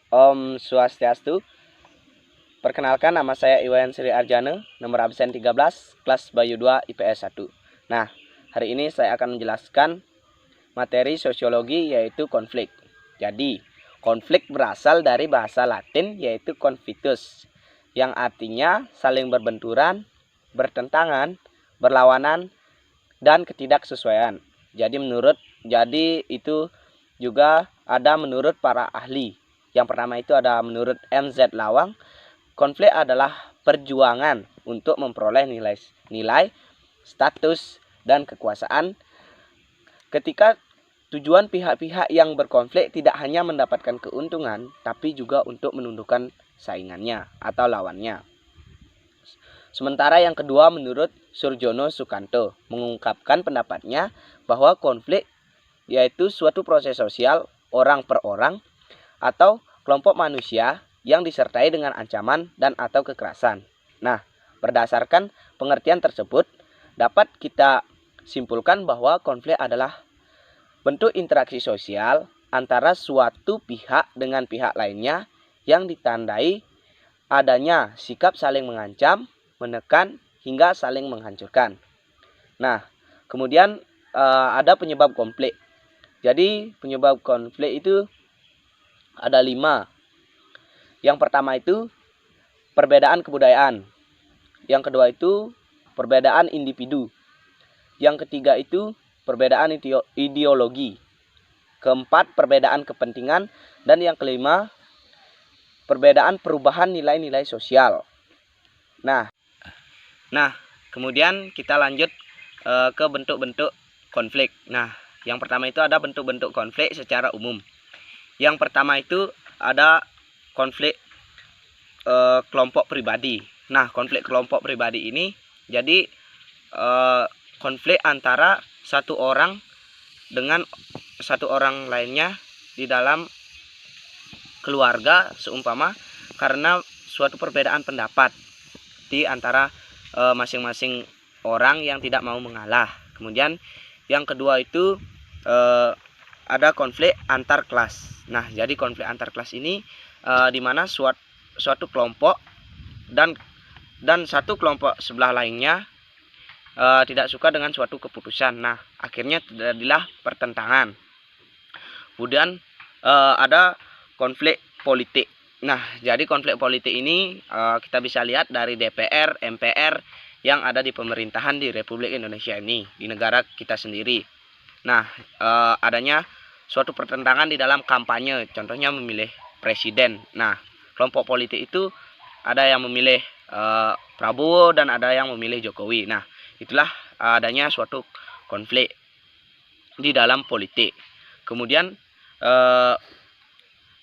Om Swastiastu. Perkenalkan, nama saya Iwayan Sri Arjana, nomor absen 13, kelas Bayu 2 IPS 1. Nah, hari ini saya akan menjelaskan materi sosiologi yaitu konflik. Jadi, konflik berasal dari bahasa Latin yaitu conflictus, yang artinya saling berbenturan, bertentangan, berlawanan, dan ketidaksesuaian. Jadi itu juga ada menurut para ahli. Yang pertama itu ada menurut MZ Lawang, konflik adalah perjuangan untuk memperoleh nilai, status, dan kekuasaan ketika tujuan pihak-pihak yang berkonflik tidak hanya mendapatkan keuntungan, tapi juga untuk menundukkan saingannya atau lawannya. Sementara yang kedua menurut Surjono Sukanto mengungkapkan pendapatnya bahwa konflik yaitu suatu proses sosial orang per orang atau kelompok manusia yang disertai dengan ancaman dan atau kekerasan. Nah, berdasarkan pengertian tersebut, dapat kita simpulkan bahwa konflik adalah bentuk interaksi sosial antara suatu pihak dengan pihak lainnya yang ditandai adanya sikap saling mengancam, menekan, hingga saling menghancurkan. Nah, kemudian ada penyebab konflik. Jadi, penyebab konflik itu ada 5. Yang pertama itu perbedaan kebudayaan. Yang kedua itu perbedaan individu. Yang ketiga itu perbedaan ideologi. Keempat, perbedaan kepentingan. Dan yang kelima, perbedaan perubahan nilai-nilai sosial. Nah, kemudian kita lanjut ke bentuk-bentuk konflik. Nah, yang pertama itu ada bentuk-bentuk konflik secara umum. Yang pertama itu ada konflik kelompok pribadi. Nah, konflik kelompok pribadi ini jadi konflik antara satu orang dengan satu orang lainnya di dalam keluarga, seumpama karena suatu perbedaan pendapat di antara masing-masing orang yang tidak mau mengalah. Kemudian yang kedua itu ada konflik antar kelas. Nah, jadi konflik antar kelas ini di mana suatu kelompok dan satu kelompok sebelah lainnya tidak suka dengan suatu keputusan. Nah, akhirnya terjadilah pertentangan. Kemudian ada konflik politik. Nah, jadi konflik politik ini kita bisa lihat dari DPR, MPR yang ada di pemerintahan di Republik Indonesia ini, di negara kita sendiri. Nah, adanya suatu pertentangan di dalam kampanye, contohnya memilih presiden. Nah, kelompok politik itu ada yang memilih Prabowo dan ada yang memilih Jokowi. Nah, itulah adanya suatu konflik di dalam politik. Kemudian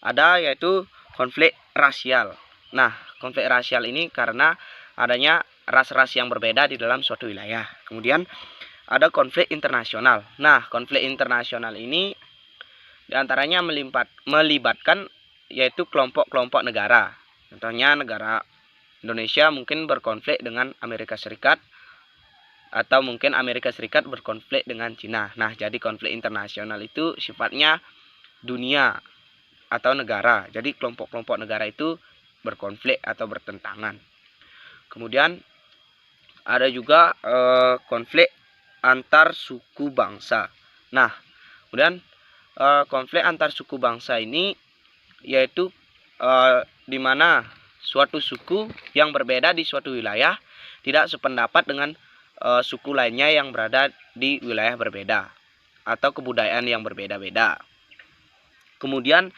ada yaitu konflik rasial. Nah, konflik rasial ini karena adanya ras-ras yang berbeda di dalam suatu wilayah. Kemudian ada konflik internasional. Nah, konflik internasional ini diantaranya melibatkan yaitu kelompok-kelompok negara. Contohnya negara Indonesia mungkin berkonflik dengan Amerika Serikat, atau mungkin Amerika Serikat berkonflik dengan Cina. Nah, jadi konflik internasional itu sifatnya dunia atau negara. Jadi kelompok-kelompok negara itu berkonflik atau bertentangan. Kemudian ada juga konflik antar suku bangsa. Nah, kemudian konflik antar suku bangsa ini yaitu di mana suatu suku yang berbeda di suatu wilayah tidak sependapat dengan suku lainnya yang berada di wilayah berbeda atau kebudayaan yang berbeda-beda. Kemudian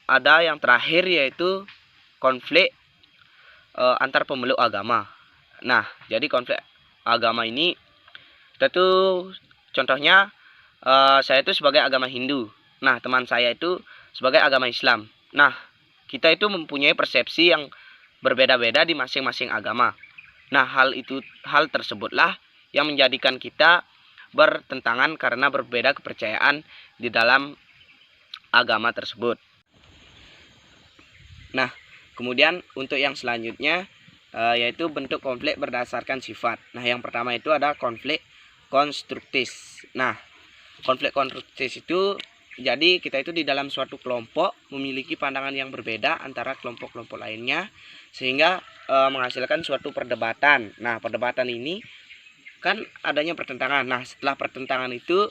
ada yang terakhir yaitu konflik antar pemeluk agama. Nah, jadi konflik agama ini tentu contohnya saya itu sebagai agama Hindu. Nah, teman saya itu sebagai agama Islam. Nah, kita itu mempunyai persepsi yang berbeda-beda di masing-masing agama. Nah, hal tersebutlah yang menjadikan kita bertentangan karena berbeda kepercayaan di dalam agama tersebut. Nah, kemudian untuk yang selanjutnya yaitu bentuk konflik berdasarkan sifat. Nah, yang pertama itu ada konflik konstruktif. Nah, konflik konstruktif itu Jadi kita itu di dalam suatu kelompok memiliki pandangan yang berbeda antara kelompok-kelompok lainnya, sehingga menghasilkan suatu perdebatan. Nah, perdebatan ini kan adanya pertentangan. Nah, setelah pertentangan itu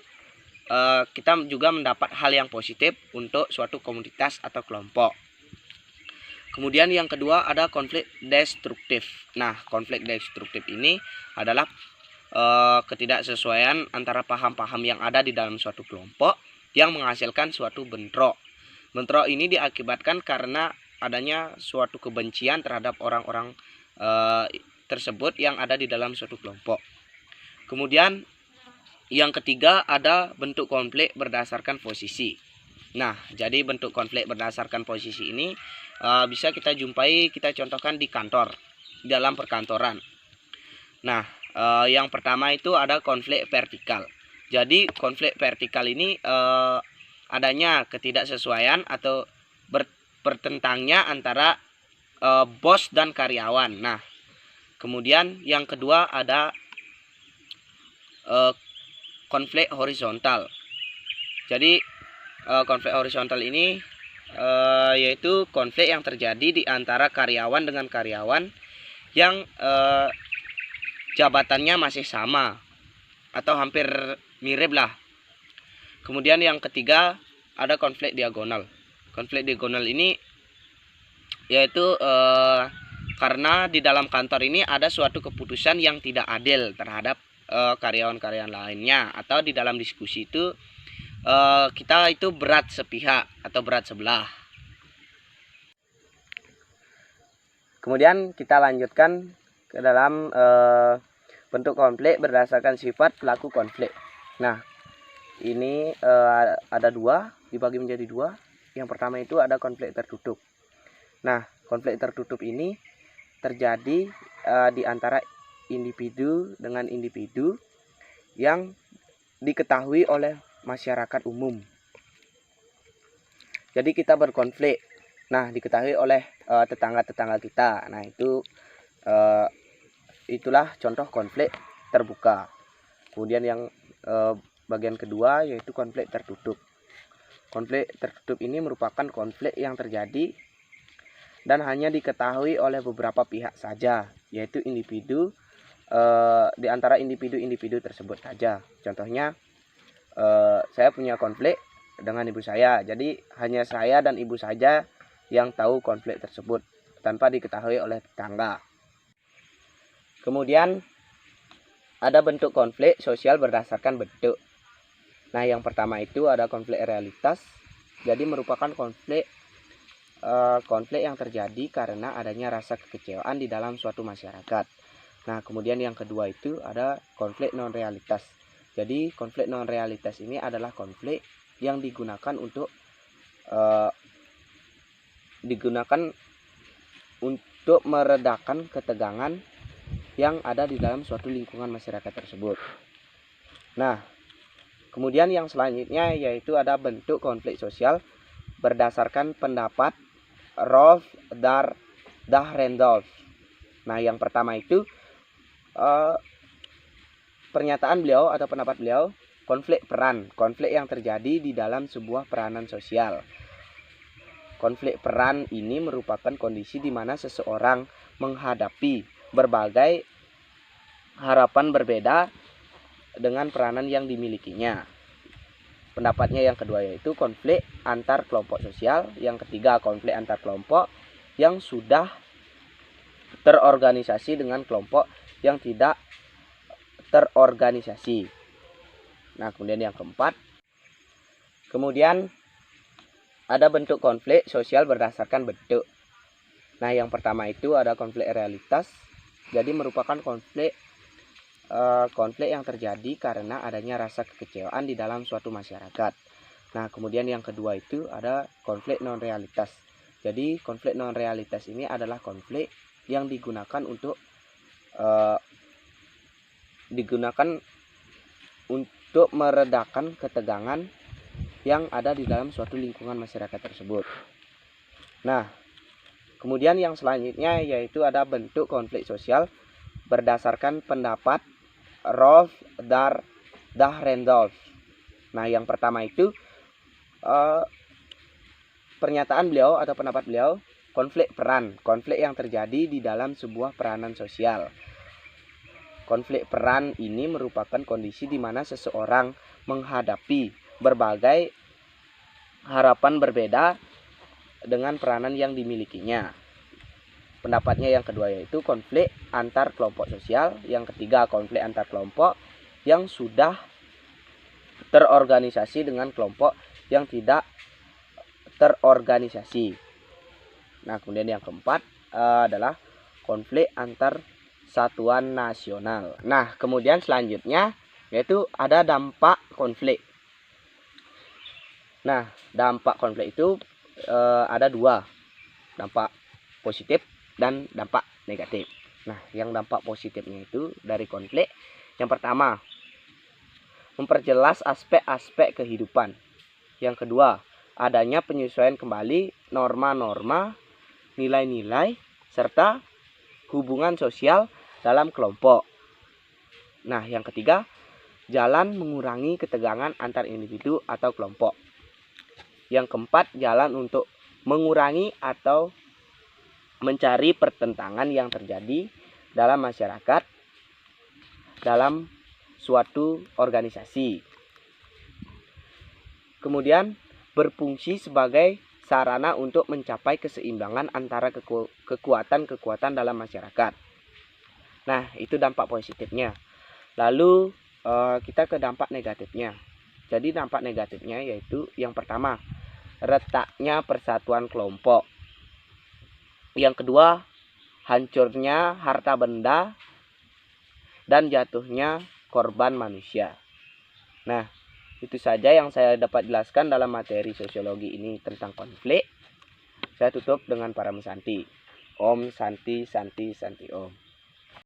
kita juga mendapat hal yang positif untuk suatu komunitas atau kelompok. Kemudian yang kedua ada konflik destruktif. Nah, konflik destruktif ini adalah ketidaksesuaian antara paham-paham yang ada di dalam suatu kelompok yang menghasilkan suatu bentrok. Bentrok ini diakibatkan karena adanya suatu kebencian terhadap orang-orang tersebut yang ada di dalam suatu kelompok. Kemudian yang ketiga ada bentuk konflik berdasarkan posisi. Nah, jadi bentuk konflik berdasarkan posisi ini bisa kita jumpai, kita contohkan di kantor, dalam perkantoran. Nah, yang pertama itu ada konflik vertikal. Jadi konflik vertikal ini adanya ketidaksesuaian atau bertentangnya antara bos dan karyawan. Nah, kemudian yang kedua ada konflik horizontal. Jadi konflik horizontal ini yaitu konflik yang terjadi di antara karyawan dengan karyawan yang jabatannya masih sama atau hampir mirip lah. Kemudian yang ketiga ada konflik diagonal. Konflik diagonal ini yaitu karena di dalam kantor ini ada suatu keputusan yang tidak adil terhadap karyawan-karyawan lainnya, atau di dalam diskusi itu kita itu berat sepihak atau berat sebelah. Kemudian kita lanjutkan ke dalam bentuk konflik berdasarkan sifat pelaku konflik. Nah, ini ada dua, dibagi menjadi dua. Yang pertama itu ada konflik tertutup. Nah, konflik tertutup ini terjadi di antara individu dengan individu yang diketahui oleh masyarakat umum. Jadi kita berkonflik. Nah, diketahui oleh tetangga-tetangga kita. Nah, itulah contoh konflik terbuka. Kemudian yang bagian kedua yaitu konflik tertutup. Konflik tertutup ini merupakan konflik yang terjadi dan hanya diketahui oleh beberapa pihak saja, yaitu individu di antara individu-individu tersebut saja. Contohnya saya punya konflik dengan ibu saya, jadi hanya saya dan ibu saja yang tahu konflik tersebut tanpa diketahui oleh tetangga. Kemudian ada bentuk konflik sosial berdasarkan bentuk. Nah, yang pertama itu ada konflik realitas. Jadi merupakan konflik yang terjadi karena adanya rasa kekecewaan di dalam suatu masyarakat. Nah, kemudian yang kedua itu ada konflik non realitas. Jadi konflik non realitas ini adalah konflik yang digunakan untuk meredakan ketegangan yang ada di dalam suatu lingkungan masyarakat tersebut. Nah, kemudian yang selanjutnya yaitu ada bentuk konflik sosial berdasarkan pendapat Rolf Dahrendorf. Nah, yang pertama itu pernyataan beliau atau pendapat beliau, konflik peran, konflik yang terjadi di dalam sebuah peranan sosial. Konflik peran ini merupakan kondisi di mana seseorang menghadapi berbagai harapan berbeda dengan peranan yang dimilikinya. Pendapatnya yang kedua yaitu konflik antar kelompok sosial. Yang ketiga konflik antar kelompok yang sudah terorganisasi dengan kelompok yang tidak terorganisasi. Nah, kemudian yang keempat, kemudian ada bentuk konflik sosial berdasarkan bentuk. Nah, yang pertama itu ada konflik realitas. Jadi merupakan konflik yang terjadi karena adanya rasa kekecewaan di dalam suatu masyarakat. Nah, kemudian yang kedua itu ada konflik non realitas. Jadi konflik non realitas ini adalah konflik yang digunakan untuk meredakan ketegangan yang ada di dalam suatu lingkungan masyarakat tersebut. Nah, kemudian yang selanjutnya yaitu ada bentuk konflik sosial berdasarkan pendapat Rolf Dahrendorf. Nah, yang pertama itu pernyataan beliau atau pendapat beliau, konflik peran, konflik yang terjadi di dalam sebuah peranan sosial. Konflik peran ini merupakan kondisi di mana seseorang menghadapi berbagai harapan berbeda dengan peranan yang dimilikinya. Pendapatnya yang kedua yaitu konflik antar kelompok sosial. Yang ketiga, konflik antar kelompok yang sudah terorganisasi dengan kelompok yang tidak terorganisasi. Nah, kemudian yang keempat adalah konflik antar satuan nasional. Nah, kemudian selanjutnya yaitu ada dampak konflik. Nah, dampak konflik itu ada dua, dampak positif dan dampak negatif. Nah, yang dampak positifnya itu dari konflik, yang pertama, memperjelas aspek-aspek kehidupan. Yang kedua, adanya penyesuaian kembali norma-norma, nilai-nilai, serta hubungan sosial dalam kelompok. Nah, yang ketiga, jalan mengurangi ketegangan antar individu atau kelompok. Yang keempat, jalan untuk mengurangi atau mencari pertentangan yang terjadi dalam masyarakat dalam suatu organisasi. Kemudian berfungsi sebagai sarana untuk mencapai keseimbangan antara kekuatan-kekuatan dalam masyarakat. Nah, itu dampak positifnya. Lalu kita ke dampak negatifnya. Jadi dampak negatifnya yaitu yang pertama, retaknya persatuan kelompok. Yang kedua, hancurnya harta benda dan jatuhnya korban manusia. Nah, itu saja yang saya dapat jelaskan dalam materi sosiologi ini tentang konflik. Saya tutup dengan para Santi. Om Santi Santi Santi Om.